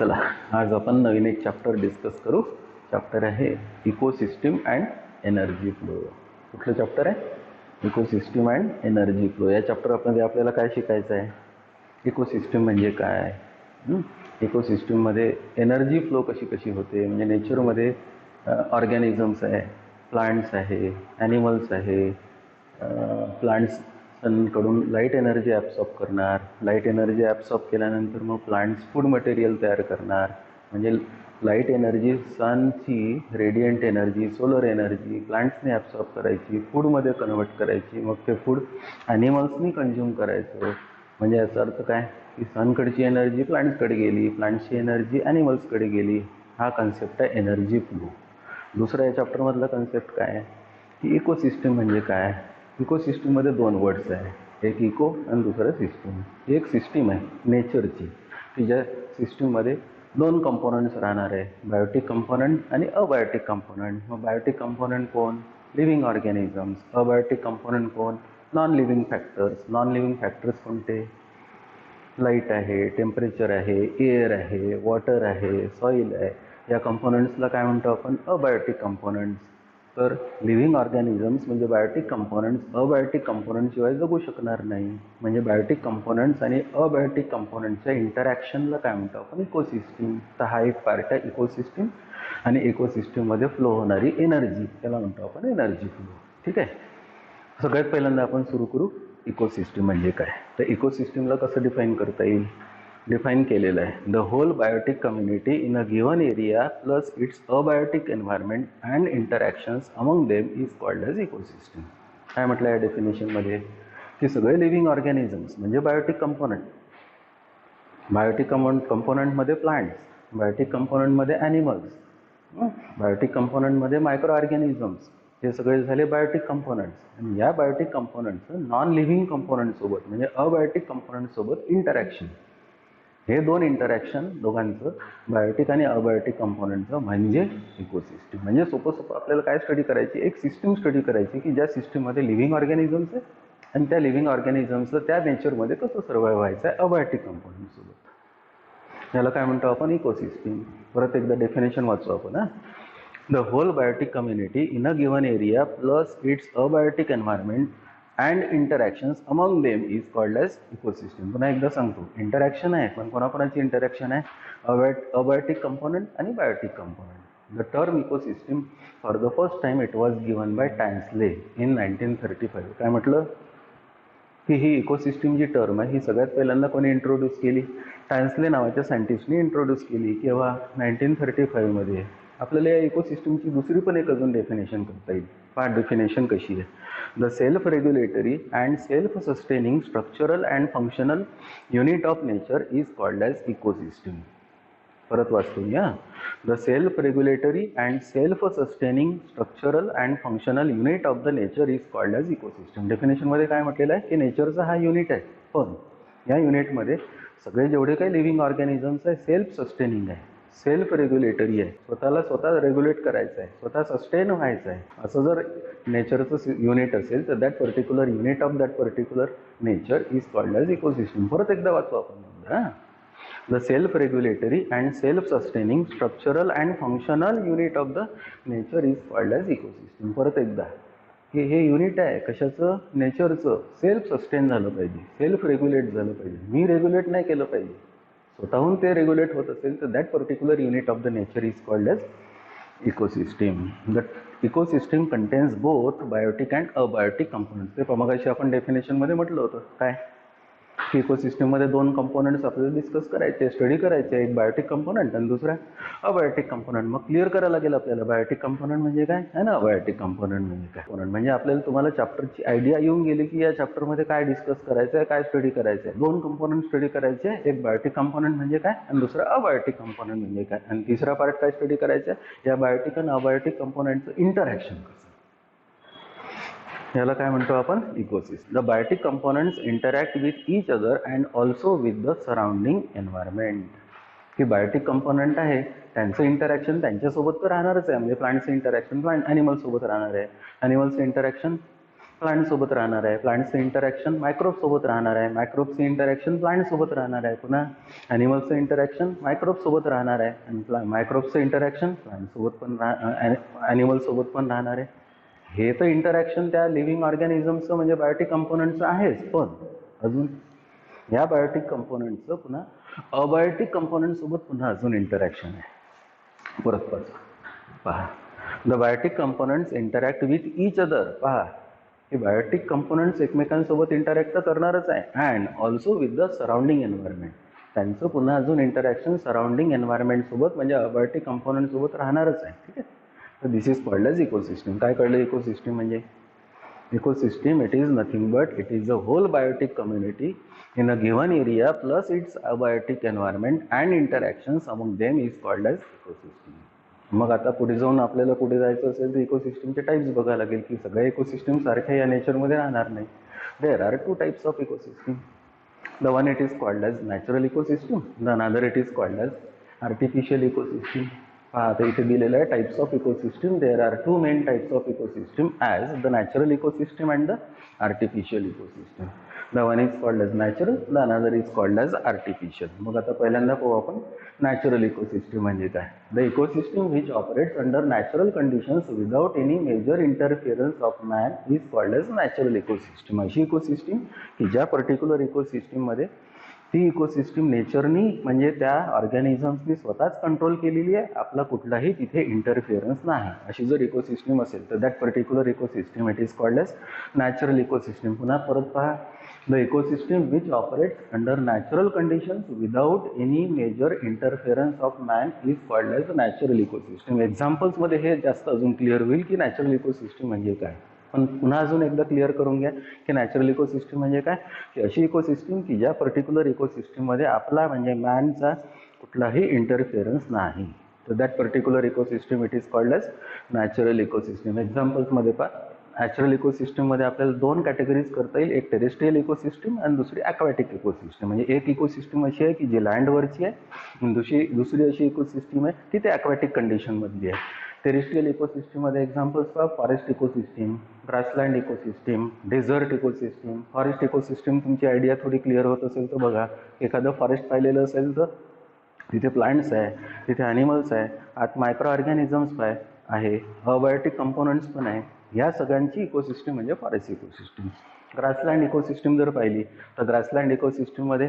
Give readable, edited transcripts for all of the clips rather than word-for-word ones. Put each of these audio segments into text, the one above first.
चला आज आपण नवीन एक चॅप्टर डिस्कस करू. चॅप्टर आहे इकोसिस्टीम अँड एनर्जी फ्लो. कुठलं चॅप्टर आहे? Ecosystem and energy flow. या चॅप्टरमध्ये आपल्याला काय शिकायचं आहे? इकोसिस्टीम म्हणजे काय, इकोसिस्टीममध्ये एनर्जी फ्लो कशी कशी होते, म्हणजे नेचरमध्ये ऑर्गॅनिझम्स आहे, प्लांट्स आहे, ॲनिमल्स आहे. प्लांट्स सनकडून लाईट एनर्जी ॲब्सॉर्ब करणार, लाईट एनर्जी ॲब्सॉर्ब केल्यानंतर मग प्लांट्स फूड मटेरियल तयार करणार. म्हणजे लाईट एनर्जी सनची रेडियंट एनर्जी, सोलर एनर्जी प्लांट्सने ॲब्सॉर्ब करायची, फूडमध्ये कन्वर्ट करायची, मग ते फूड ॲनिमल्सनी कंझ्युम करायचं. म्हणजे याचा अर्थ काय की सनकडची एनर्जी प्लांट्सकडे गेली, प्लांट्सची एनर्जी ॲनिमल्सकडे गेली. हा कन्सेप्ट आहे एनर्जी फ्लो. दुसरा या चॅप्टरमधला कन्सेप्ट काय आहे की इकोसिस्टीम म्हणजे काय. इकोसिस्टीममध्ये दोन वर्ड्स आहे, एक इको आणि दुसरं सिस्टीम. एक सिस्टीम आहे नेचरची की ज्या सिस्टीममध्ये दोन कंपोनंट्स राहणार आहे, बायोटिक कंपोनंट आणि अबायोटिक कंपोनंट. मग बायोटिक कंपोनंट कोण? Living organisms. अबायोटिक कंपोनंट कोण? Non living factors. Non living factors कोणते? लाईट आहे, टेम्परेचर आहे, एअर आहे, वॉटर आहे, सॉईल आहे. या कंपोनंट्सला काय म्हणतो आपण? Abiotic components. तर लिव्हिंग ऑर्गॅनिझम्स म्हणजे बायोटिक कंपोनंट्स अबायोटिक कंपोनंटशिवाय जगू शकणार नाही. म्हणजे बायोटिक कंपोनंट्स आणि अबायोटिक कंपोनंटच्या इंटरॅक्शनला काय म्हणतो आपण? इकोसिस्टीम. तर हा एक पार्ट आहे इकोसिस्टीम. आणि इकोसिस्टीममध्ये फ्लो होणारी एनर्जी त्याला म्हणतो आपण एनर्जी फ्लो. ठीक आहे. सगळ्यात पहिल्यांदा आपण सुरू करू इकोसिस्टीम म्हणजे काय. तर इकोसिस्टीमला कसं डिफाईन करता येईल? डिफाईन केलेलं आहे, the whole biotic community in a given area plus its abiotic environment and interactions among them is called as ecosystem. काय म्हटलं या डेफिनेशनमध्ये की सगळे लिव्हिंग ऑर्गॅनिझम्स म्हणजे बायोटिक कंपोनंट. बायोटिक कंपोनंटमध्ये प्लांट्स, बायोटिक कंपोनंटमध्ये ॲनिमल्स, बायोटिक कंपोनंटमध्ये मायक्रो ऑर्गॅनिझम्स. हे सगळे झाले बायोटिक कंपोनंट्स. आणि या बायोटिक कंपोनंटचं नॉन लिव्हिंग कंपोनंटसोबत म्हणजे अबायोटिक कंपोनंटसोबत इंटरॅक्शन. हे दोन इंटरॅक्शन दोघांचं बायोटिक आणि अबायोटिक कंपोनंटचं म्हणजे इकोसिस्टीम. म्हणजे सोपं आपल्याला काय स्टडी करायची? एक सिस्टीम स्टडी करायची की ज्या सिस्टीममध्ये लिव्हिंग ऑर्गॅनिझम्स आहे आणि त्या लिव्हिंग ऑर्गॅनिझम्सचं त्या नेचरमध्ये कसं सर्वाइव्ह व्हायचं आहे अबायोटिक कंपोनंटसोबत. याला काय म्हणतो आपण? इकोसिस्टीम. परत एकदा डेफिनेशन वाचू आपण. The whole biotic community in a given area plus its abiotic environment and interactions among them is called as ecosystem. पुन्हा एकदा सांगतो, इंटरॅक्शन आहे, पण कोणाकोणाची इंटरॅक्शन आहे? अबायोटिक कंपोनंट आणि biotic component. The term ecosystem for the first time it was given by Tansley in 1935. काय म्हटलं की ही इकोसिस्टीम जी टर्म आहे ही सगळ्यात पहिल्यांदा कोणी इंट्रोड्यूस केली? टॅन्सले नावाच्या सायंटिस्टने इंट्रोड्यूस केली. केव्हा? 1935मध्ये. आपल्याला या इकोसिस्टीमची दुसरी पण एक अजून डेफिनेशन करता येईल. पार्ट डेफिनेशन कशी आहे? The self regulatory and self sustaining structural and functional unit of nature is called as ecosystem. परत वाचतो मी. The self regulatory and self sustaining structural and functional unit of the nature is called as ecosystem. डेफिनेशनमध्ये काय म्हटलेलं आहे की नेचरचा हा unit आहे, पण या युनिटमध्ये सगळे जेवढे काही लिव्हिंग ऑर्गॅनिझम्स आहे सेल्फ सस्टेनिंग आहे, सेल्फ रेग्युलेटरी आहे, स्वतः रेग्युलेट करायचं आहे, स्वतः सस्टेन व्हायचं आहे. असं जर नेचरचं युनिट असेल तर that particular unit of that particular nature is called as ecosystem. परत एकदा वाचू आपण. The self-regulatory and self-sustaining structural and functional unit of the nature is called as ecosystem. परत एकदा की हे युनिट आहे कशाचं? नेचरचं. सेल्फ सस्टेन झालं पाहिजे, सेल्फ रेग्युलेट झालं पाहिजे. मी रेग्युलेट नाही केलं पाहिजे, स्वतःहून ते रेग्युलेट होत असेल तर that particular unit of the nature is called as ecosystem. The ecosystem contains both biotic and abiotic components. ते मगाशी आपण डेफिनेशनमध्ये म्हटलं होतं काय की इकोसिस्टीममध्ये दोन कंपोनंट्स आपल्याला डिस्कस करायचे, स्टडी करायचे. एक बायोटिक कंपोनंट आणि दुसरा अबायोटिक कंपोनंट. मग क्लिअर करायला लागेल आपल्याला बायोटिक कंपोनंट म्हणजे काय आहे ना अबायोटिक कंपोनंट म्हणजे काय. कंपोनंट म्हणजे आपल्याला तुम्हाला चॅप्टरची आयडिया येऊन गेली की या चॅप्टरमध्ये काय डिस्कस करायचं आहे, काय स्टडी करायचं आहे. दोन कंपोनंट स्टडी करायचे, एक बायोटिक कंपोनंट म्हणजे काय आणि दुसरा अबायोटिक कंपोनंट म्हणजे काय. आणि तिसरा पार्ट काय स्टडी करायचा आहे? या बायोटिक आणि अबायोटिक कंपोनंटचं इंटरॅक्शन कसं. याला काय म्हणतो आपण? Ecosystem. The biotic components interact with each other and also with the surrounding environment. की बायोटिक कंपोनंट आहे त्यांचं इंटरॅक्शन त्यांच्यासोबत तर राहणारच आहे. म्हणजे प्लांटचं इंटरॅक्शन प्लांट ॲनिमल्ससोबत राहणार आहे, ॲनिमल्सचं इंटरॅक्शन प्लांट सोबत राहणार आहे. प्लांटचं इंटरॅक्शन मायक्रोब सोबत राहणार आहे. मायक्रोबचं इंटरॅक्शन प्लांट सोबत राहणार आहे. पुन्हा ॲनिमलचं इंटरॅक्शन मायक्रोब सोबत राहणार आहे आणि मायक्रोबचं इंटरॅक्शन प्लांट सोबत पण ॲनिमल सोबत पण राहणार आहे. हे तर इंटरॅक्शन त्या लिव्हिंग ऑर्गॅनिझमचं म्हणजे बायोटिक कंपोनंटचं आहेच, पण अजून या बायोटिक कंपोनंटचं पुन्हा अबायोटिक कंपोनंट सोबत पुन्हा अजून इंटरॅक्शन आहे. परत पहा, the biotic components interact with each other. पहा, हे बायोटिक कंपोनंट्स एकमेकांसोबत इंटरॅक्ट तर करणारच आहे and also with the surrounding environment. त्यांचं पुन्हा अजून इंटरॅक्शन सराउंडिंग एन्व्हायरमेंट सोबत म्हणजे अबायोटिक कंपोनंट सोबत राहणारच आहे. ठीक आहे. तर दिस इज कॉल्ड एज इकोसिस्टम. काय कळलं इकोसिस्टम म्हणजे? Ecosystem, it is nothing but it is a whole biotic community in a given area plus its abiotic environment and interactions among them is called as ecosystem. मग आता पुढे जाऊन आपल्याला कुठे जायचं असेल तर इकोसिस्टमचे टाईप्स बघायला लागेल की सगळ्या इकोसिस्टम सारख्या या नेचरमध्ये राहणार नाही. There are two types of ecosystem. The one it is called as natural ecosystem, the another it is called as artificial ecosystem. आता इथे दिलेलं आहे types of ecosystem. There are two main types of ecosystem as the natural ecosystem and the artificial ecosystem. The one is called as natural, the another is called as artificial. मग आता पहिल्यांदा पाहू आपण natural ecosystem म्हणजे काय. The ecosystem which operates under natural conditions without any major interference of man is called as natural ecosystem. अशी ecosystem की ज्या पर्टिक्युलर इकोसिस्टममध्ये ती इकोसिस्टम नेचरनी म्हणजे त्या ऑर्गॅनिझम्सनी स्वतःच कंट्रोल केलेली आहे, आपला कुठलाही तिथे इंटरफिअरन्स नाही. अशी जर इकोसिस्टम असेल तर that particular ecosystem it is called as natural ecosystem. पुन्हा परत पहा, the ecosystem which operates under natural conditions without any major interference of man is called as natural ecosystem. एक्झाम्पल्समध्ये हे जास्त अजून क्लिअर होईल की नॅचरल इकोसिस्टम म्हणजे काय. पण पुन्हा अजून एकदा क्लिअर करून घ्या की नॅचरल इकोसिस्टम म्हणजे काय, की अशी इकोसिस्टम की ज्या पर्टिक्युलर इकोसिस्टममध्ये आपला म्हणजे मॅनचा कुठलाही इंटरफिअरन्स नाही. तर that particular ecosystem it is called as natural ecosystem. एक्झाम्पल्समध्ये पहा, नॅचरल इकोसिस्टममध्ये आपल्याला दोन कॅटेगरीज करता येईल, एक टेरेस्ट्रियल इकोसिस्टम आणि दुसरी ॲक्वॅटिक इकोसिस्टम. म्हणजे एक इकोसिस्टम अशी आहे की जी लँडवरची आहे आणि दुसरी अशी इकोसिस्टम आहे की ते ॲक्वॅटिक कंडिशनमधली आहे. टेरेस्ट्रियल इकोसिस्टममध्ये एक्झाम्पल्स पहा, forest ecosystem, grassland ecosystem, desert ecosystem. Forest ecosystem तुमची आयडिया थोडी क्लिअर होत असेल तर बघा, एखादं फॉरेस्ट पाहिलेलं असेल तर तिथे प्लांट्स आहे, तिथे ॲनिमल्स आहे, आत मायक्रो ऑर्गॅनिझम्स आहे, अबायोटिक कंपोनंट्स पण आहे. या सगळ्यांची इकोसिस्टम म्हणजे फॉरेस्ट इकोसिस्टम. ग्रासलँड इकोसिस्टम जर पाहिली तर ग्रासलँड इकोसिस्टममध्ये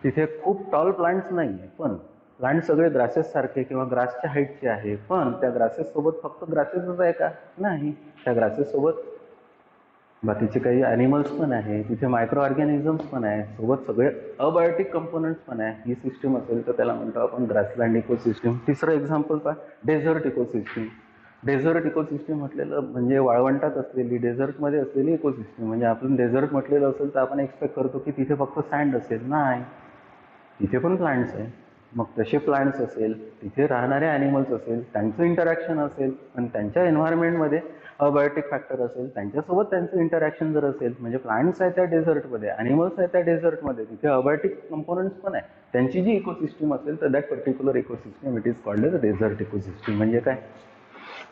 तिथे खूप टॉल प्लांट्स नाही आहे, पण प्लांट सगळे ग्रासेस सारखे किंवा ग्रासच्या हाईटचे आहे, पण त्या ग्रासेस सोबत फक्त ग्रासेसच आहे का? नाही, त्या ग्रासेस सोबत बाकीचे काही ॲनिमल्स पण आहे, तिथे मायक्रो ऑर्गॅनिझम्स पण आहे, सोबत सगळे अबायोटिक कंपोनंट्स पण आहे. ही सिस्टम असेल तर त्याला म्हणतो आपण ग्रासलँड इकोसिस्टम. तिसरं एक्झाम्पल पहा, डेझर्ट इकोसिस्टम. डेझर्ट इकोसिस्टम म्हटलेलं म्हणजे वाळवंटात असलेली, डेझर्टमध्ये असलेली इकोसिस्टम. म्हणजे आपण डेझर्ट म्हटलेलं असेल तर आपण एक्सपेक्ट करतो की तिथे फक्त सँड असेल. नाही, तिथे पण प्लांट्स आहे. मग तसे प्लांट्स असेल, तिथे राहणारे ॲनिमल्स असेल, त्यांचं इंटरॅक्शन असेल आणि त्यांच्या एन्व्हायरमेंटमध्ये अबायोटिक फॅक्टर असेल, त्यांच्यासोबत त्यांचं इंटरॅक्शन जर असेल, म्हणजे प्लांट्स आहेत त्या डेझर्टमध्ये, ॲनिमल्स आहेत त्या डेझर्टमध्ये, तिथे अबायोटिक कंपोनंट्स पण आहे, त्यांची जी इकोसिस्टम असेल तर that particular ecosystem it is called as desert ecosystem. म्हणजे काय,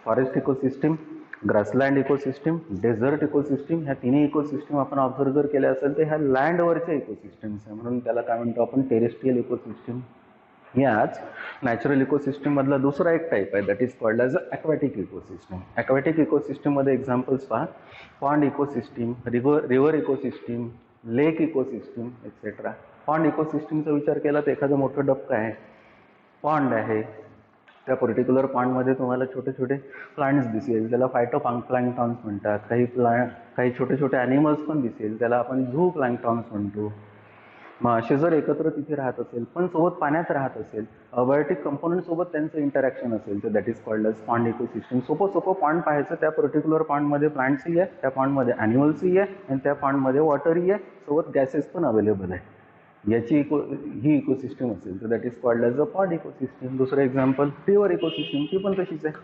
forest ecosystem, grassland ecosystem, desert ecosystem, ह्या तिन्ही इकोसिस्टम आपण ऑब्झर्व जर केल्या असेल तर ह्या लँडवरच्या इकोसिस्टम्स आहे, म्हणून त्याला काय म्हणतो आपण टेरेस्ट्रियल इकोसिस्टम. याच नॅचरल इकोसिस्टम मधला दुसरा एक टाईप आहे that is called as aquatic ecosystem. Aquatic इकोसिस्टममध्ये एक्झाम्पल्स पहा, पॉन्ड इकोसिस्टम, रिव्हर इकोसिस्टम, लेक इकोसिस्टम एक्सेट्रा. पॉन्ड इकोसिस्टमचा विचार केला तर एखादं मोठं डबकं आहे, पॉन्ड आहे, त्या पर्टिक्युलर पॉन्डमध्ये तुम्हाला छोटे छोटे प्लांट्स दिसेल, त्याला फायटोप्लॅंक्टॉन्स म्हणतात. काही छोटे छोटे ॲनिमल्स पण दिसेल, त्याला आपण झू प्लॅंक्टॉन्स म्हणतो. मग असे जर एकत्र तिथे राहत असेल, पण सोबत पाण्यात राहत असेल, अबायोटिक कंपोनंट सोबत त्यांचं इंटरॅक्शन असेल तर that is called as pond ecosystem. सोपं पॉन्ड पाहायचं, त्या पर्टिक्युलर पॉन्डमध्ये प्लांट्सही आहे, त्या पॉन्डमध्ये ॲनिमल्सही आहे आणि त्या पॉन्डमध्ये वॉटरही आहे, सोबत गॅसेस पण अवेलेबल आहे. याची ही इकोसिस्टम असेल तर that is called as a pond ecosystem. दुसरं एक्झाम्पल रिव्हर इकोसिस्टम, ती पण तशीच आहे.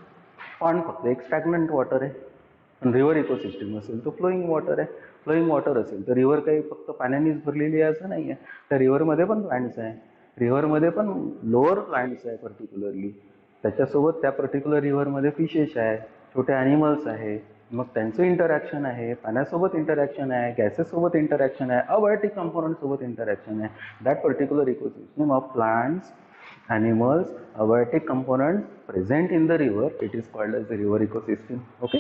पॉन्ड फक्त एक स्टॅग्नंट वॉटर आहे, पण रिव्हर इकोसिस्टम असेल तर फ्लोईंग वॉटर आहे. फ्लोईंग वॉटर असेल तर रिव्हर काही फक्त पाण्यानेच भरलेली आहे असं नाही आहे, त्या रिव्हरमध्ये पण प्लांट्स आहे, रिव्हरमध्ये पण लोअर प्लांट्स आहे पर्टिक्युलरली, त्याच्यासोबत त्या पर्टिक्युलर रिव्हरमध्ये फिशेस आहे, छोटे ॲनिमल्स आहे, मग त्यांचं इंटरॅक्शन आहे, पाण्यासोबत इंटरॅक्शन आहे, गॅसेससोबत इंटरॅक्शन आहे, अबायोटिक कंपोनंटसोबत इंटरॅक्शन आहे. That particular ecosystem of plants, animals, abiotic component present in the river, it is called as the river ecosystem. Okay.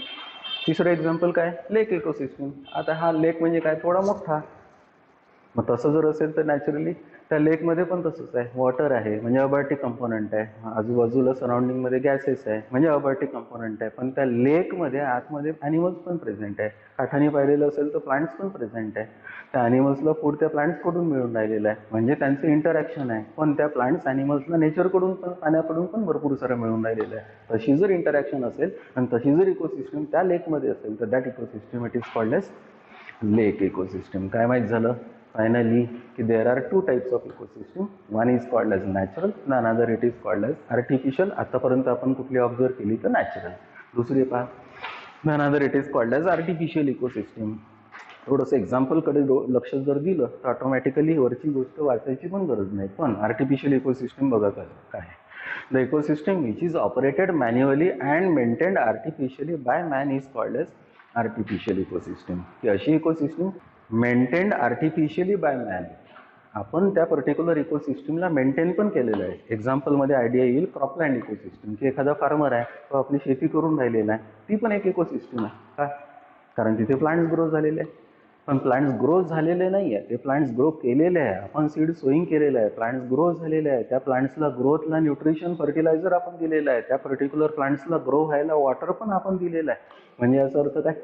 तिसरं एक्झाम्पल काय, लेक इकोसिस्टम. आता हा लेक म्हणजे काय, थोडा मोठा. मग तसं जर असेल तर नॅचरली त्या लेकमध्ये पण तसंच आहे, वॉटर आहे म्हणजे अबायोटिक कंपोनंट आहे, आजूबाजूला सराउंडिंगमध्ये गॅसेस आहे म्हणजे अबायोटिक कंपोनंट आहे. पण त्या लेकमध्ये आतमध्ये ॲनिमल्स पण प्रेझेंट आहे. काठाने पाहिलेलं असेल तर प्लांट्स पण प्रेझेंट आहे. त्या ॲनिमल्सला फूड त्या प्लांट्सकडून मिळून राहिलेलं आहे, म्हणजे त्यांचं इंटरॅक्शन आहे. पण त्या प्लांट्स ॲनिमल्सला नेचरकडून पण, पाण्याकडून पण भरपूर सारं मिळून राहिलेलं आहे. तशी जर इंटरॅक्शन असेल आणि तशी जर इकोसिस्टम त्या लेकमध्ये असेल तर that ecosystem it is called as lake ecosystem. काय माहीत झालं फायनली की there are two types of ecosystem. One is called as natural, another it is called as artificial. आतापर्यंत आपण कुठली ऑब्झर्व केली तर नॅचरल. दुसरी पहा, another it is called as artificial ecosystem. थोडंसं एक्झाम्पलकडे लक्ष जर दिलं तर ऑटोमॅटिकली वरची गोष्ट वाचायची पण गरज नाही. पण आर्टिफिशियल इकोसिस्टम बघा काय, the ecosystem which is operated manually and maintained artificially by man is called as artificial ecosystem. की अशी ecosystem maintained artificially by man, आपण त्या पर्टिक्युलर इकोसिस्टमला मेंटेन पण केलेलं आहे. एक्झाम्पलमध्ये आयडिया येईल क्रॉपलँड इकोसिस्टम, की एखादा फार्मर आहे तो आपली शेती करून राहिलेला आहे, ती पण एक इकोसिस्टम आहे. का, कारण तिथे प्लांट्स ग्रो झालेले आहे. पण प्लांट्स ग्रो झालेले नाही आहे, ते प्लांट्स ग्रो केलेले आहे. आपण सीड सोईंग केलेलं आहे, प्लांट्स ग्रो झालेले आहे. त्या प्लांट्सला ग्रोथला न्यूट्रिशन फर्टिलायझर आपण दिलेलं आहे. त्या पर्टिक्युलर प्लांट्सला ग्रो व्हायला वॉटर पण आपण दिलेलं आहे. म्हणजे याचा अर्थ काय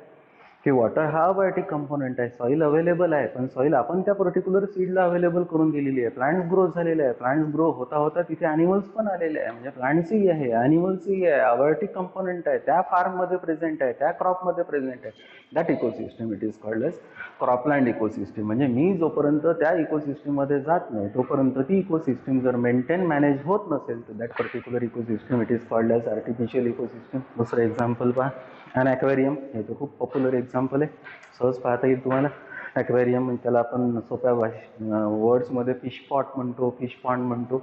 की वॉटर हा अबायोटिक कंपोनंट आहे. सॉईल अवेलेबल आहे, पण सॉईल आपण त्या पर्टिक्युलर सीडला अवेलेबल करून दिलेली आहे. प्लांट्स ग्रो झालेले आहे, प्लांट्स ग्रो होता होता तिथे ॲनिमल्स पण आलेले आहे. म्हणजे प्लांट्सही आहे, ॲनिमल्सही आहे, अबायोटिक कंपोनंट आहे, त्या फार्ममध्ये प्रेझेंट आहे, त्या क्रॉपमध्ये प्रेझेंट आहे. That ecosystem it is called as cropland ecosystem. म्हणजे मी जोपर्यंत त्या इकोसिस्टममध्ये जात नाही तोपर्यंत ती इकोसिस्टम जर मेंटेन मॅनेज होत नसेल तर that particular ecosystem it is called as artificial ecosystem. दुसरं एक्झाम्पल पहा, अन ॲक्वेरियम. हे तर खूप पॉप्युलर एक्झाम्पल आहे, सहज पाहता येईल तुम्हाला. ॲक्वेरियम म्हणजे त्याला आपण सोप्या वर्ड्समध्ये फिश पॉट म्हणतो, फिश पॉन्ड म्हणतो.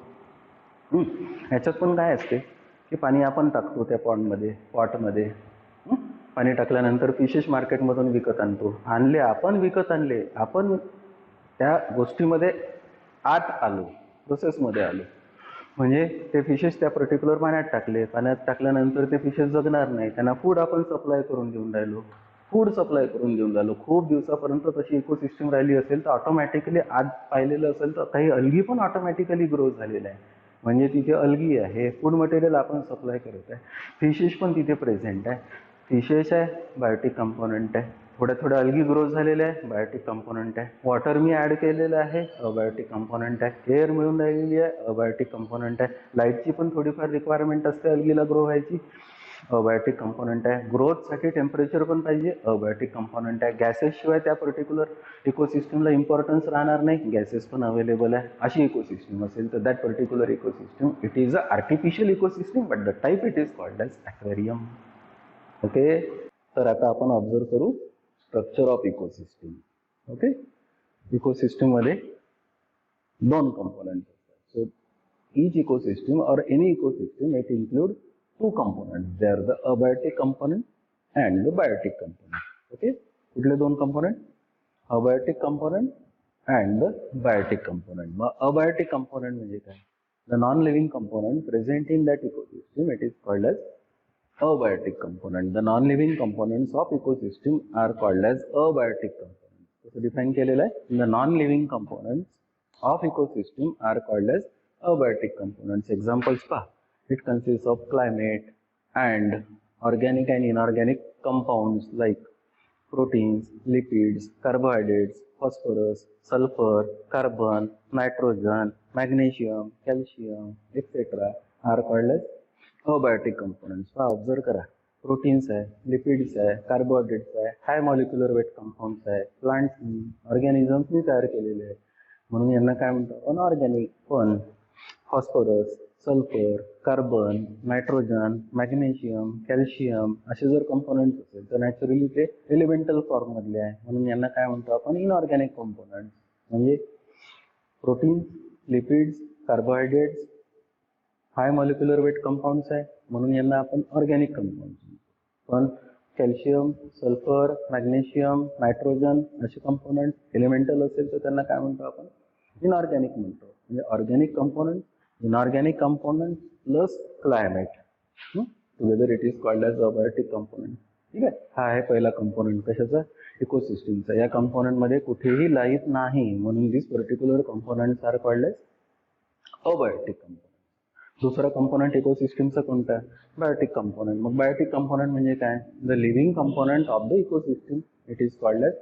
ह्याच्यात पण काय असते की पाणी आपण टाकतो त्या पॉटमध्ये. पाणी टाकल्यानंतर फिशेस मार्केटमधून विकत आणतो. आपण विकत आणले, आपण त्या गोष्टीमध्ये आत आलो, प्रोसेसमध्ये आलो. म्हणजे ते फिशेस त्या पर्टिक्युलर पाण्यात टाकले, पाण्यात टाकल्यानंतर ते फिशेस जगणार नाही, त्यांना फूड आपण सप्लाय करून देऊन राहिलो, खूप दिवसापर्यंत तशी इकोसिस्टम राहिली असेल तर ऑटोमॅटिकली आज पाहिलेलं असेल तर काही अल्गी पण ऑटोमॅटिकली ग्रो झालेलं आहे. म्हणजे तिथे अल्गी आहे, फूड मटेरियल आपण सप्लाय करत आहे, फिशेस पण तिथे प्रेझेंट आहे. फिशेस आहे, बायोटिक कंपोनंट आहे. थोड्या अल्गी ग्रो झालेल्या आहे, बायोटिक कंपोनंट आहे. वॉटर मी ॲड केलेलं आहे, अबायोटिक कंपोनंट आहे. एअर मिळून राहिलेली आहे, अबायोटिक कंपोनंट आहे. लाईटची पण थोडीफार रिक्वायरमेंट असते अल्गीला ग्रो व्हायची, अबायोटिक कंपोनंट आहे. ग्रोथसाठी टेम्परेचर पण पाहिजे, अबायोटिक कंपोनंट आहे. गॅसेसशिवाय त्या पर्टिक्युलर इकोसिस्टमला इम्पॉर्टन्स राहणार नाही, गॅसेस पण अवेलेबल आहे. अशी इकोसिस्टम असेल तर that particular ecosystem it is a artificial ecosystem, but the type it is called as aquarium. Okay. तर आता आपण ऑब्झर्व करू स्ट्रक्चर ऑफ इकोसिस्टम. ओके. इकोसिस्टममध्ये दोन कंपोनंट असतात. So each ecosystem or any ecosystem it include two components. They are the abiotic component and the biotic component. Okay. कुठले दोन component? Abiotic component and the biotic component. मग abiotic component म्हणजे काय? The non-living component present in that ecosystem it is called as abiotic component. The non-living components of ecosystem are called as abiotic components. So define केलेलं आहे. The non-living components of ecosystem are called as abiotic components. Examples pa, it consists of climate and organic and inorganic compounds like proteins, lipids, carbohydrates, phosphorus, sulfur, carbon, nitrogen, magnesium, calcium, etc. are called as abiotic components. Observe करा, proteins आहे, lipids आहे, carbohydrates आहे, हाय molecular weight compounds आहे, प्लांट्सनी ऑर्गॅनिझम्सनी तयार केलेले आहे, म्हणून यांना काय म्हणतो आपण ऑर्गॅनिक. पण phosphorus, sulphur, carbon, nitrogen, magnesium, calcium असे जर कंपोनंट्स असेल तर नॅचरली ते एलिमेंटल फॉर्ममधले आहे, म्हणून यांना काय म्हणतो आपण इनऑर्गॅनिक कंपोनंट्स. म्हणजे proteins, lipids, carbohydrates, high molecular weight compounds आहे, म्हणून यांना आपण ऑर्गॅनिक कंपाऊंड्स. पण कॅल्शियम, सल्फर, मॅग्नेशियम, नायट्रोजन असे कंपोनंट एलिमेंटल असेल तर त्यांना काय म्हणतो आपण? इनऑर्गॅनिक म्हणतो. म्हणजे organic component, inorganic component plus climate together it is called as abiotic component. ठीक आहे, हा आहे पहिला कंपोनंट कशाचा? इकोसिस्टीमचा. या कंपोनंटमध्ये कुठेही लाईफ नाही म्हणून this particular components are called as abiotic component. दुसरा कंपोनंट इकोसिस्टीमचा कोणता? Biotic component. मग बायोटिक कंपोनंट म्हणजे काय? The living component of the ecosystem it is called as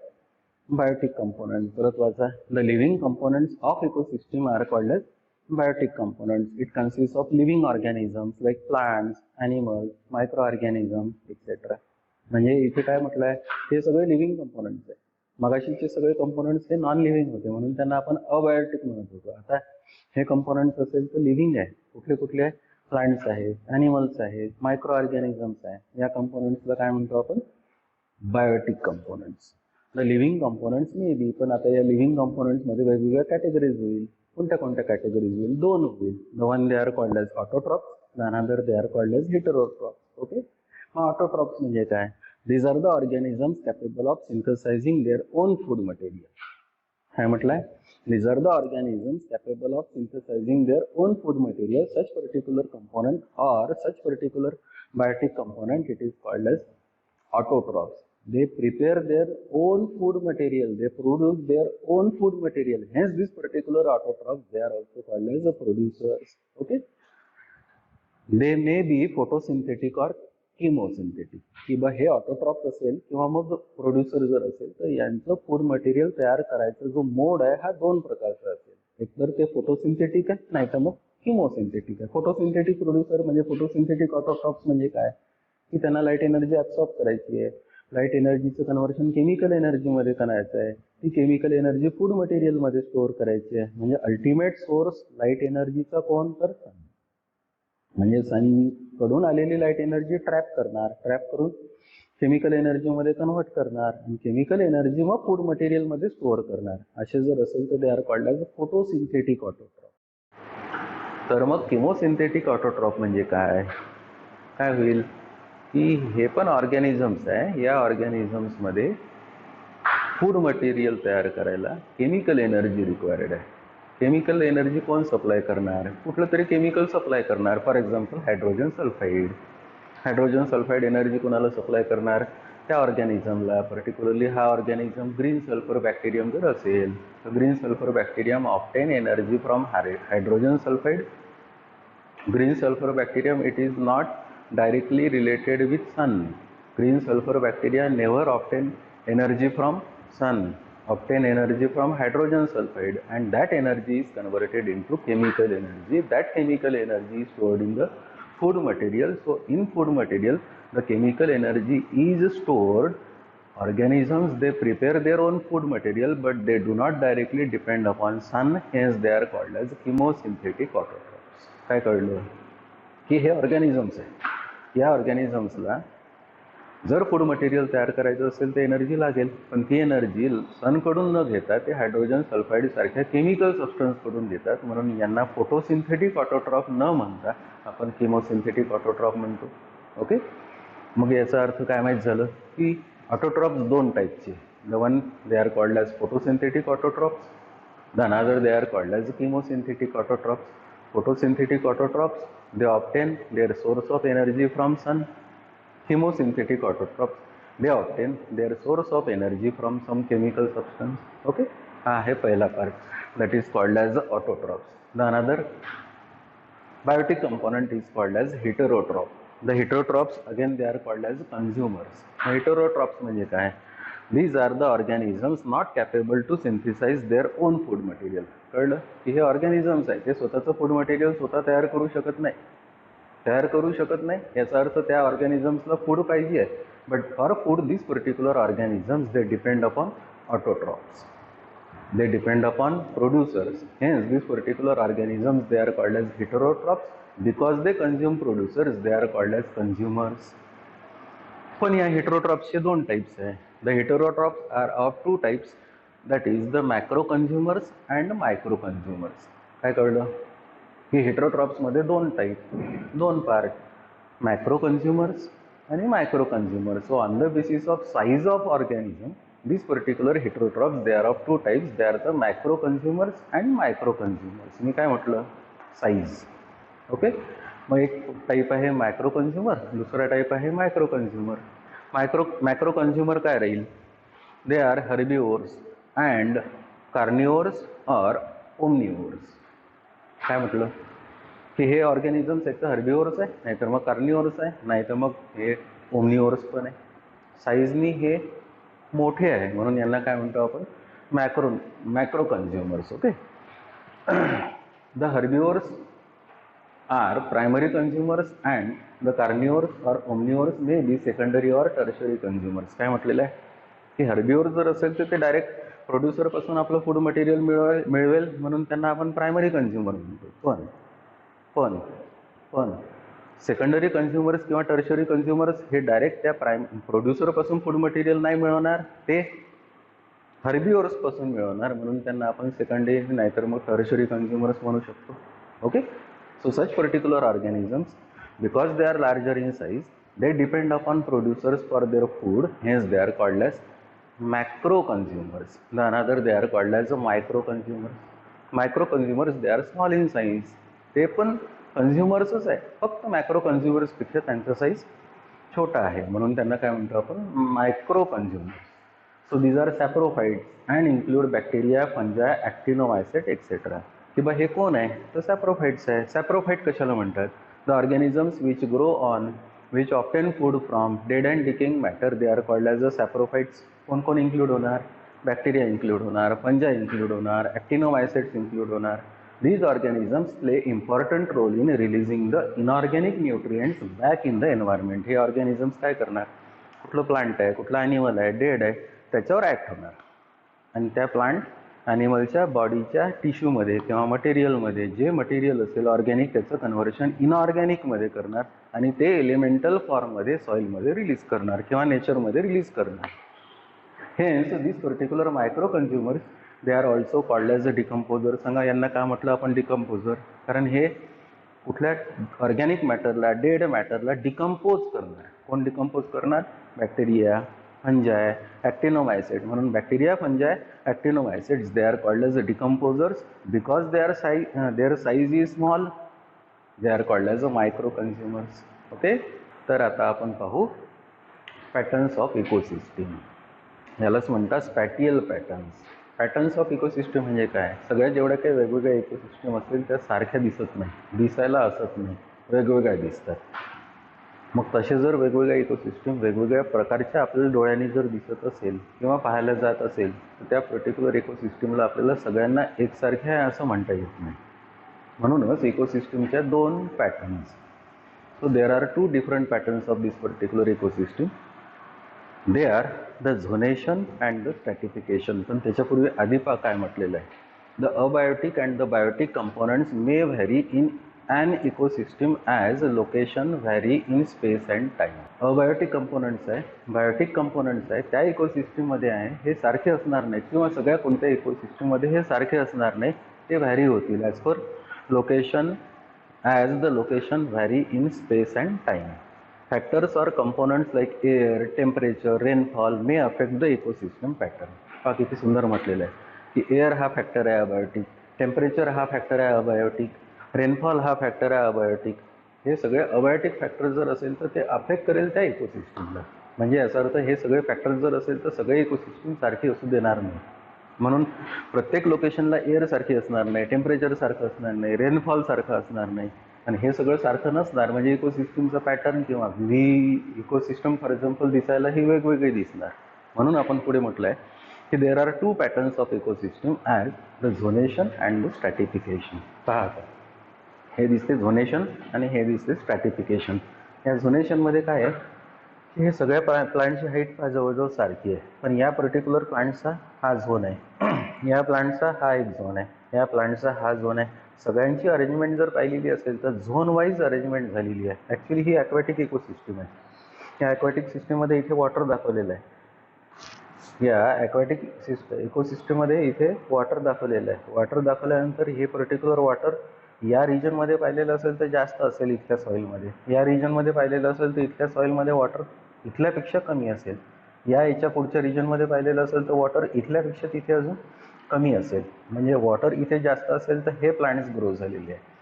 biotic component. परत वाचा, the living components of ecosystem are called as biotic components. It consist of living organisms like plants, animals, micro organism etcetera. म्हणजे इथे काय म्हटलं आहे? हे सगळे living components आहे. मगाशीचे सगळे कंपोनंट्स हे नॉन लिव्हिंग होते म्हणून त्यांना आपण अबायोटिक म्हणत होतो. आता हे कंपोनंट्स असेल तर लिव्हिंग आहे. कुठले कुठले आहे? प्लांट्स आहेत, ॲनिमल्स आहेत, मायक्रो ऑर्गॅनिझम्स आहे. या कंपोनंट्सला काय म्हणतो आपण? Biotic components. The living components may be. पण आता या लिव्हिंग कंपोनंट्समध्ये वेगवेगळ्या कॅटेगरीज होईल. कोणत्या कोणत्या कॅटेगरीज होईल? दोन होईल. The one they are called as autotrophs, the another they are called as heterotrophs. Okay. मग ऑटोट्रॉप्स म्हणजे काय? These are the organisms capable of synthesizing their own food material. काय म्हटलंय? These are the organisms capable of synthesizing their own food material. Such particular component or such particular biotic component, it is called as autotrophs. They prepare their own food material. They produce their own food material. Hence, this particular autotrophs, they are also called as the producers. Okay. They may be photosynthetic or किमोसिंथेटिक. किंवा हे autotrophs असेल किंवा मग producer जर असेल तर यांचं food material तयार करायचा जो मोड आहे हा दोन प्रकारचा असेल. एक तर ते फोटोसिंथेटिक आहे, नाही तर मग किमोसिंथेटिक आहे. फोटोसिंथेटिक प्रोड्युसर म्हणजे फोटोसिंथेटिक ऑटोट्रॉप्स म्हणजे काय? की त्यांना लाईट एनर्जी ॲब्सॉर्ब करायची आहे. लाईट एनर्जीचं कन्व्हर्शन केमिकल एनर्जीमध्ये करायचं आहे. ती केमिकल एनर्जी फूड मटेरियलमध्ये स्टोअर करायची आहे. म्हणजे अल्टिमेट सोर्स लाईट एनर्जीचा कोण? तर सन. म्हणजे सन कडून आलेली लाईट एनर्जी ट्रॅप करणार, ट्रॅप करून केमिकल एनर्जीमध्ये कन्व्हर्ट करणार आणि केमिकल एनर्जी मग फूड मटेरियलमध्ये स्टोअर करणार. असे जर असेल तर दे are called as photosynthetic autotroph. तर मग किमोसिंथेटिक ऑटोट्रॉप म्हणजे काय? काय होईल की हे पण ऑर्गॅनिझम्स आहे. या ऑर्गॅनिझम्समध्ये फूड मटेरियल तयार करायला केमिकल एनर्जी रिक्वायर्ड आहे. केमिकल एनर्जी कोण सप्लाय करणार? कुठलं तरी केमिकल सप्लाय करणार. For example hydrogen sulphide. Hydrogen sulphide energy कोणाला सप्लाय करणार? त्या ऑर्गॅनिझमला. पर्टिक्युलरली हा ऑर्गॅनिझम ग्रीन सल्फर बॅक्टेरियम जर असेल तर green sulphur bacterium obtain energy from hydrogen sulphide. Green sulphur bacterium, it is not directly related with sun. Green sulfur bacteria never obtain energy from sun, obtain energy from hydrogen sulfide, and that energy is converted into chemical energy. That chemical energy is stored in the food material. So in food material the chemical energy is stored. Organisms, they prepare their own food material but they do not directly depend upon sun, hence they are called as chemosynthetic autotrophs. काय कळलं? की हे organisms आहे. या ऑर्गॅनिझम्सला जर food material तयार करायचं असेल तर एनर्जी लागेल. पण ती एनर्जी सनकडून न घेता ते हायड्रोजन सल्फाईड सारख्या केमिकल सबस्टन्सकडून घेतात. म्हणून यांना फोटोसिंथेटिक ऑटोट्रॉप न म्हणता आपण किमोसिंथेटिक ऑटोट्रॉप म्हणतो. ओके. मग याचा अर्थ काय माहीत झालं की ऑटोट्रॉप्स दोन टाईपचे. The one they are called as photosynthetic autotrophs, the another they are called as chemosynthetic autotrophs. Photosynthetic autotrophs, they obtain their source of energy from sun. Chemosynthetic autotrophs, they obtain their source of energy from some chemical substance. Okay, हा आहे पहिला part, that is called as the autotrophs. The another biotic component is called as heterotrophs. The heterotrophs again they are called as consumers. Heterotrophs म्हणजे काय? These are the organisms not capable to synthesize their own food material. कळलं की हे organisms आहे ते स्वतःचं food material स्वतः तयार करू शकत नाही. तयार करू शकत नाही याचा अर्थ त्या ऑर्गॅनिझम्सला फूड पाहिजे आहे. But for food this particular organisms they depend upon autotrophs. They depend upon producers. Hence, these particular organisms they are called as heterotrophs. Because they consume producers, they are called as consumers. पण या हेटेरोट्रॉप्सचे दोन types आहे. The heterotrophs are of two types. That is the macro consumers and micro consumers. काय कळलं की हेटेरोट्रॉप्समध्ये दोन type, दोन part. Macro consumers आणि micro consumer. So on the basis of size of organism this particular heterotrophs they are of two types. They are the macro consumers and micro consumers. मी काय म्हटलं, size. Okay. मग एक type आहे micro consumer, दुसरा type आहे micro consumer. Macro consumer काय राहील, they are herbivores and carnivores or omnivores. काय म्हटलं की हे ऑर्गॅनिझम्स एक तर हर्बिओर्स आहे, नाहीतर मग कार्निओर्स आहे, नाहीतर मग हे ओमनिओर्स पण आहे. साईजनी हे मोठे आहे म्हणून यांना काय म्हणतो आपण, macro consumers. Okay. The herbivores are primary consumers and the carnivores or omnivores may be secondary or tertiary consumers. काय म्हटलेलं आहे की हर्बिओर जर असेल तर ते डायरेक्ट प्रोड्युसरपासून आपलं फूड मटेरियल मिळवेल म्हणून त्यांना आपण प्रायमरी कन्झ्युमर म्हणतो. पण सेकंडरी कन्झ्युमर्स किंवा टर्शरी कन्झ्युमर्स हे डायरेक्ट त्या प्रोड्युसरपासून फूड मटेरियल नाही मिळवणार, ते हर्बिओर्सपासून मिळवणार म्हणून त्यांना आपण सेकंडरी नाहीतर मग टर्शरी कन्झ्युमर्स म्हणू शकतो. Okay. So such particular organisms, because they are larger in size, they depend upon producers for their food, hence they are called as macro consumers. The another they are called as micro consumers. Micro consumers, they are small in size. ते पण कन्झ्युमर्सच आहे, फक्त macro कन्झ्युमर्सपेक्षा त्यांचा size छोटा आहे म्हणून त्यांना काय म्हणतो आपण, micro consumers. So these are saprophytes and include bacteria, fungi, actinomycete etcetera. की बा हे कोण आहे, तर सॅप्रोफाइट्स आहे. सॅप्रोफाइट कशाला म्हणतात, the organisms which grow on which obtain food from dead and decaying matter, they are called as a saprophytes. कोण कोण इन्क्लूड होणार, बॅक्टेरिया इन्क्लूड होणार, फंजा इन्क्लूड होणार, ॲक्टिनोमायसेट्स इन्क्लूड होणार. These organisms play important role in releasing the inorganic nutrients back in the environment. हे organisms काय करणार, कुठलं प्लांट आहे, कुठला ॲनिमल आहे, डेड आहे, त्याच्यावर ॲक्ट होणार आणि त्या प्लांट ॲनिमलच्या बॉडीच्या टिश्यूमध्ये किंवा मटेरियलमध्ये जे मटेरियल असेल ऑर्गॅनिक, त्याचं कन्व्हर्शन इनऑर्गॅनिकमध्ये करणार आणि ते एलिमेंटल फॉर्ममध्ये सॉईलमध्ये रिलीज करणार किंवा नेचरमध्ये रिलीज करणार. Hence this particular micro consumers they are also called as a decomposer. सांगा यांना काय म्हटलं आपण, डिकम्पोजर. कारण हे कुठल्या ऑर्गॅनिक मॅटरला, डेड मॅटरला डिकम्पोज करणार. कोण डिकम्पोज करणार, बॅक्टेरिया, फंजाय, ॲक्टिनोमायसेट. म्हणून bacteria, fungi, actinomycetes they are called as a decomposers because their size is small, they are called as a micro consumers. Okay. तर आता आपण पाहू पॅटर्न्स ऑफ इकोसिस्टीम. यालाच म्हणतात स्पॅटियल पॅटर्न्स. पॅटर्न्स ऑफ इकोसिस्टीम म्हणजे काय, सगळ्या जेवढ्या काही वेगवेगळ्या इकोसिस्टीम असतील त्या सारख्या दिसत नाही, दिसायला असत नाही, वेगवेगळ्या दिसतात. मग तसे जर वेगवेगळ्या इकोसिस्टीम वेगवेगळ्या प्रकारच्या आपल्याला डोळ्यांनी जर दिसत असेल किंवा पाहायला जात असेल तर त्या पर्टिक्युलर इकोसिस्टीमला आपल्याला सगळ्यांना एकसारख्या आहे असं म्हणता येत नाही. म्हणूनच इकोसिस्टीमच्या दोन patterns. So there are two different patterns of this particular ecosystem. They are the zonation and the stratification. पण त्याच्यापूर्वी आधी काय म्हटलेलं आहे, the abiotic and the biotic components may vary in an ecosystem as location vary in space and time. Abiotic components आहे, biotic components आहे, त्या इकोसिस्टीममध्ये आहे हे सारखे असणार नाही किंवा सगळ्या कोणत्या इकोसिस्टीममध्ये हे सारखे असणार नाही, ते व्हॅरी होतील as per location, as the location vary in space and time. Factors or components like air, temperature, rainfall may affect the ecosystem pattern. पहा किती सुंदर म्हटलेलं आहे की एअर हा फॅक्टर आहे अबायोटिक, टेम्परेचर हा फॅक्टर आहे अबायोटिक, रेनफॉल हा फॅक्टर आहे अबायोटिक. हे सगळे अबायोटिक फॅक्टर जर असेल तर ते अफेक्ट करेल त्या इकोसिस्टीमला. म्हणजे याचा अर्थ हे सगळे फॅक्टर जर असेल तर सगळे इकोसिस्टीम सारखी असू देणार नाही. म्हणून प्रत्येक लोकेशनला एअर सारखी असणार नाही, टेम्परेचर सारखं असणार नाही, रेनफॉल सारखं असणार नाही आणि हे सगळं सारखं नसणार म्हणजे इकोसिस्टीमचा पॅटर्न किंवा इकोसिस्टम फॉर एक्झाम्पल दिसायला ही वेगवेगळी दिसणार. म्हणून आपण पुढे म्हटलं आहे की there are two patterns of ecosystem as the zonation and the stratification. पहा आता हे दिसते झोनेशन आणि हे दिसते स्ट्रॅटिफिकेशन. या झोनेशनमध्ये काय आहे की हे सगळ्या प्लांटची हाईट जवळजवळ सारखी आहे, पण या पर्टिक्युलर प्लांटचा हा झोन आहे, या प्लांटचा हा एक झोन आहे, या प्लांटचा हा झोन आहे. सगळ्यांची अरेंजमेंट जर पाहिलेली असेल तर झोन वाईज अरेंजमेंट झालेली आहे. ॲक्च्युली ही ॲक्वॅटिक इकोसिस्टीम आहे. या ॲक्वॅटिक सिस्टीममध्ये इथे वॉटर दाखवलेलं आहे. या ॲक्वॅटिक इकोसिस्टीममध्ये इथे वॉटर दाखवलेलं आहे. वॉटर दाखवल्यानंतर हे पर्टिक्युलर वॉटर या रिजनमध्ये पाहिलेलं असेल तर जास्त असेल इथल्या सॉईलमध्ये, या रिजनमध्ये पाहिलेलं असेल तर इथल्या सॉईलमध्ये वॉटर इथल्यापेक्षा कमी असेल, या याच्या पुढच्या रिजनमध्ये पाहिलेलं असेल तर वॉटर इथल्यापेक्षा तिथे अजून कमी असेल. म्हणजे वॉटर इथे जास्त असेल तर हे प्लांट्स ग्रो झालेले आहे,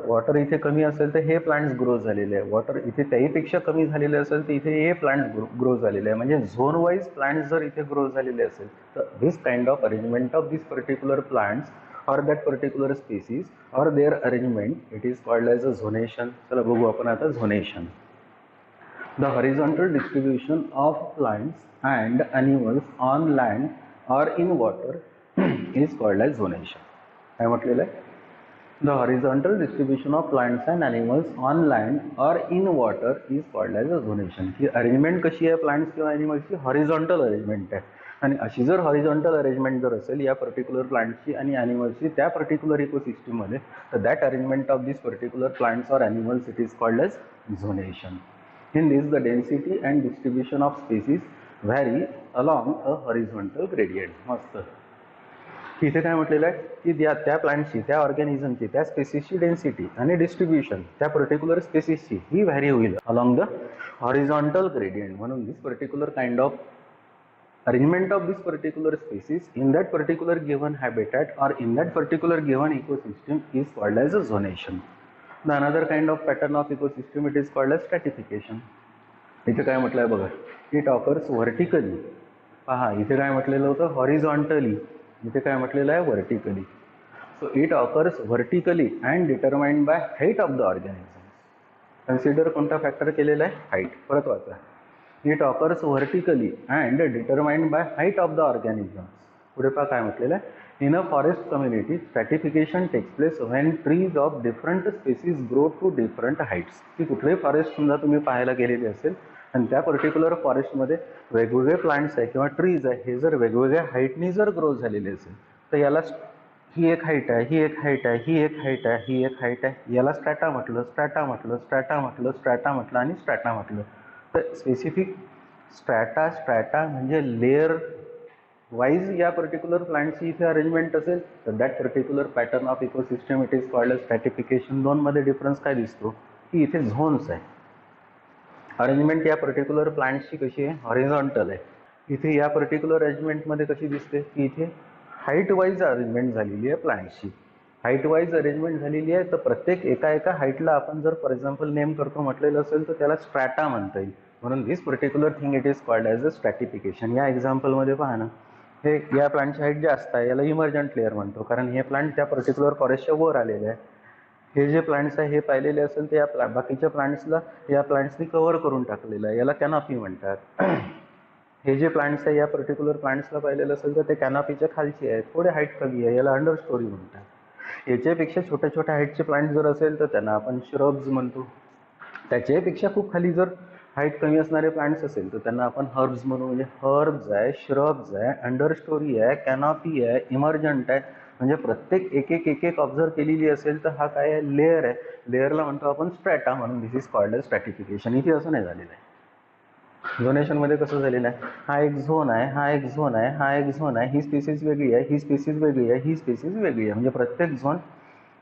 वॉटर इथे कमी असेल तर हे प्लांट्स ग्रो झालेले आहे, वॉटर इथे त्याहीपेक्षा कमी झालेले असेल तर इथे हे प्लांट्स ग्रो झालेले आहे. म्हणजे झोन वाईज प्लांट्स जर इथे ग्रो झालेले असेल तर this kind of arrangement of this particular plants or that particular species or their arrangement, it is called as a zonation. चला बघू आपण आता zonation. The horizontal distribution of plants and animals on land or in water is called as zonation. काय म्हटलेलं आहे? The horizontal distribution of plants and animals on land or in water is called as a zonation. He arrangement कशी आहे plants किंवा ॲनिमल्सची? Horizontal arrangement आहे. आणि अशी जर हॉरिझॉन्टल अरेंजमेंट जर असेल या पर्टिक्युलर प्लांट्सची आणि ॲनिमल्सची त्या पर्टिक्युलर इकोसिस्टममध्ये, तर that arrangement of this particular plants or animals it is called as zonation. In this the density and distribution of species vary along a horizontal gradient. मस्त. इथे काय म्हटलेलं आहे की त्या प्लांटची, त्या ऑर्गॅनिझमची, त्या स्पेसीसची डेन्सिटी आणि डिस्ट्रीब्युशन त्या पर्टिक्युलर स्पेसीसची ही व्हॅरी होईल अलॉंग द हॉरिझॉन्टल ग्रेडियंट. म्हणून this particular kind of arrangement of this particular species in that particular given habitat or in that particular given ecosystem is called as a zonation. The another kind of pattern of ecosystem, it is called as stratification. इथे काय म्हटलंय बघा, it occurs vertically. पहा इथे काय म्हटलेलं होतं horizontally, इथे काय म्हटलेलं आहे vertically. So it occurs vertically and determined by height of the organism. Consider कोणता फॅक्टर केलेला आहे? height. परत वाचा. It occurs vertically and determined by height of the organisms. पुढे पहा काय म्हटलेलं आहे? In a forest community, stratification takes place when trees of different species grow to different heights. की कुठलेही फॉरेस्ट समजा तुम्ही पाहायला गेलेले असेल आणि त्या पर्टिक्युलर फॉरेस्टमध्ये वेगवेगळे प्लांट्स आहे किंवा ट्रीज आहे, हे जर वेगवेगळ्या हाईटनी जर ग्रो झालेले असेल तर याला ही एक हाईट आहे, ही एक हाईट आहे, ही एक हाईट आहे, ही एक हाईट आहे, याला स्ट्रॅटा म्हटलं, स्ट्रॅटा म्हटलं, स्ट्रॅटा म्हटलं, स्ट्रॅटा म्हटलं आणि स्ट्रॅटा म्हटलं. तर स्पेसिफिक स्ट्रॅटा म्हणजे लेअर वाईज या पर्टिक्युलर प्लांटची इथे अरेंजमेंट असेल तर that particular pattern of ecosystem it is called स्ट्रॅटिफिकेशन. दोनमध्ये डिफरन्स काय दिसतो की इथे झोन्स आहे. अरेंजमेंट या पर्टिक्युलर प्लांट्सची कशी आहे? हॉरिझॉन्टल आहे. इथे या पर्टिक्युलर अरेंजमेंटमध्ये कशी दिसते की इथे हाईट वाईज अरेंजमेंट झालेली आहे प्लांट्सची. हाईट वाईज अरेंजमेंट झालेली आहे तर प्रत्येक एका हाईटला आपण जर फॉर एक्झाम्पल नेम करतो म्हटलेलं असेल तर त्याला स्ट्रॅटा म्हणता येईल. म्हणून this particular thing it is called as a stratification. या एक्झाम्पलमध्ये पहा ना, हे या प्लांटची हाईट जास्त आहे, याला इमर्जंट लेअर म्हणतो कारण हे प्लांट त्या पर्टिक्युलर फॉरेस्टच्या वर आलेले आहे. हे जे प्लांट्स आहे हे पाहिलेले असेल तर या बाकीच्या प्लांट्सला या प्लांट्सनी कव्हर करून टाकलेलं आहे, याला कॅनॉपी म्हणतात. हे जे प्लांट्स आहे या पर्टिक्युलर प्लांट्सला पाहिलेलं असेल तर ते कॅनॉपीच्या खालची आहे, थोडे हाईट कमी आहे, याला अंडर स्टोरी म्हणतात. याच्यापेक्षा छोट्या हाईटचे प्लांट जर असेल तर त्यांना आपण श्रब्स म्हणतो. त्याच्यापेक्षा खूप खाली जर हाईट कमी असणारे प्लांट्स असेल तर त्यांना आपण हर्ब्स म्हणू. म्हणजे हर्ब्स आहे, श्रब्स आहे, अंडर स्टोरी आहे, कॅनॉपी आहे, इमर्जंट आहे. म्हणजे प्रत्येक एक ऑब्झर्व केलेली असेल तर हा काय आहे? लेअर आहे. लेअरला म्हणतो आपण स्ट्रॅटा. म्हणून दिस इज कॉल्ड एज स्ट्रॅटिफिकेशन. इथे असं नाही झालेलं आहे. झोनेशनमध्ये कसं झालेलं आहे? हा एक झोन आहे, हा एक झोन आहे, हा एक झोन आहे, ही स्पेसिस वेगळी आहे, ही स्पेसिस वेगळी आहे, ही स्पेसिस वेगळी आहे. म्हणजे प्रत्येक झोन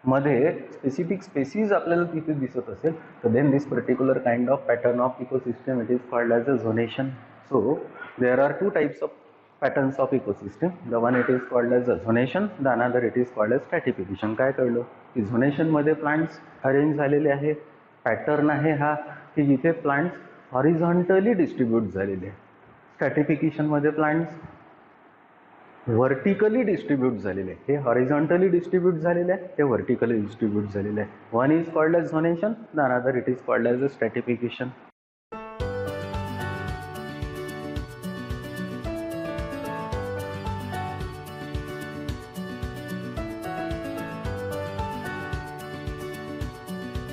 मध्ये स्पेसिफिक स्पेसीज आपल्याला तिथे दिसत असेल तर then this particular kind of pattern of ecosystem it is called as a zonation. So there are two types of patterns of ecosystem. The one it is called as a zonation, the another it is called as stratification. काय कळलं की झोनेशनमध्ये plants arrange झालेले आहे, pattern आहे हा की जिथे plants horizontally distribute झालेले आहे. स्ट्रॅटिफिकेशनमध्ये प्लांट्स व्हर्टिकली डिस्ट्रीब्यूट झालेले आहे. हे हॉरिझॉन्टली डिस्ट्रीब्यूट झालेले आहे, हे व्हर्टिकली डिस्ट्रीब्यूट झालेले आहे. One is called as zonation, the another it is called as a स्ट्रॅटिफिकेशन.